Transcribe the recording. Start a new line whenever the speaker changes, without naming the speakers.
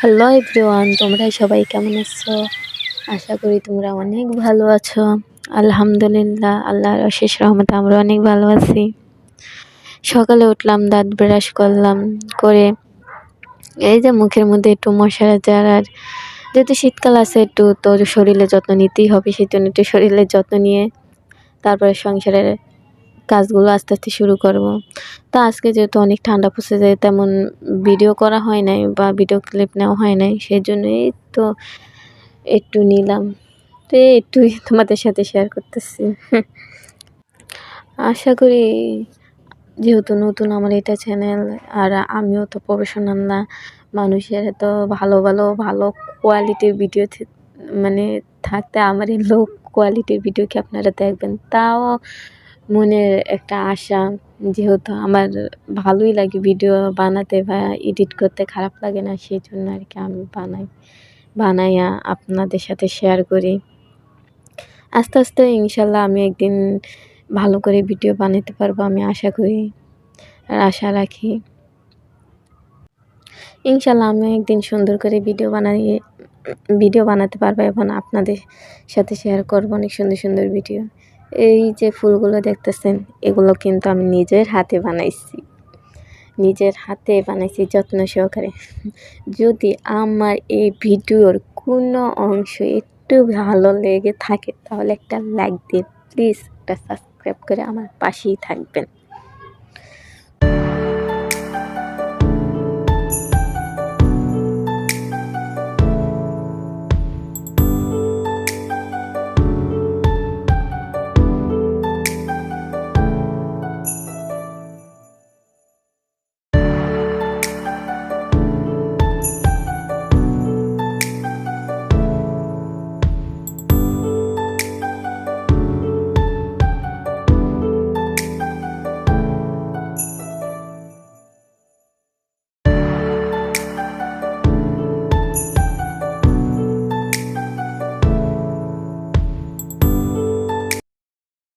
Hello everyone, তোমরা সবাই কেমন আছো? আশা করি তোমরা অনেক ভালো আছো। আলহামদুলিল্লাহ, আল্লাহর অশেষ রহমতে আমরা অনেক ভালো আছি। সকালে উঠলাম, দাঁত ব্রাশ করলাম, করে এই যে মুখের মধ্যে একটু ময়শ্চারাইজার, আর যেহেতু শীতকাল আছে একটু তো শরীরের যত্ন নিতেই হবে, সেই জন্য একটু শরীরের যত্ন নিয়ে তারপরে সংসারের কাজগুলো আস্তে আস্তে শুরু করব। তো আজকে যেহেতু অনেক ঠান্ডা পড়ছে, যে তেমন ভিডিও করা হয় নাই বা ভিডিও ক্লিপ নেওয়া হয় নাই, সেই জন্যই তো একটু নিলাম। তো একটুই তোমাদের সাথে শেয়ার করতেছি। আশা করি, যেহেতু নতুন আমার এটা চ্যানেল, আর আমিও তো প্রফেশনাল না, মানুষের তো ভালো ভালো ভালো কোয়ালিটির ভিডিও মানে থাকতে আমার এই লো কোয়ালিটির ভিডিও কি আপনারা দেখবেন, তাও মনের একটা আশা। যেহেতু আমার ভালোই লাগে ভিডিও বানাতে বা এডিট করতে, খারাপ লাগে না, সেই জন্য আর কি আমি বানাইয়া আপনাদের সাথে শেয়ার করি। আস্তে আস্তে ইনশাল্লাহ আমি একদিন ভালো করে ভিডিও বানাতে পারবো, আমি আশা করি আর আশা রাখি। ইনশাল্লাহ আমি একদিন সুন্দর করে ভিডিও বানাতে পারবো এবং আপনাদের সাথে শেয়ার করবো অনেক সুন্দর সুন্দর ভিডিও। এই যে ফুলগুলো দেখতেছেন, এগুলো কিন্তু আমি নিজের হাতে বানাইছি যত্ন সহকারে। যদি আমার এই ভিডিওর কোনো অংশ একটু ভালো লেগে থাকে তাহলে একটা লাইক দিয়ে প্লিজ একটা সাবস্ক্রাইব করে আমার পাশেই থাকবেন।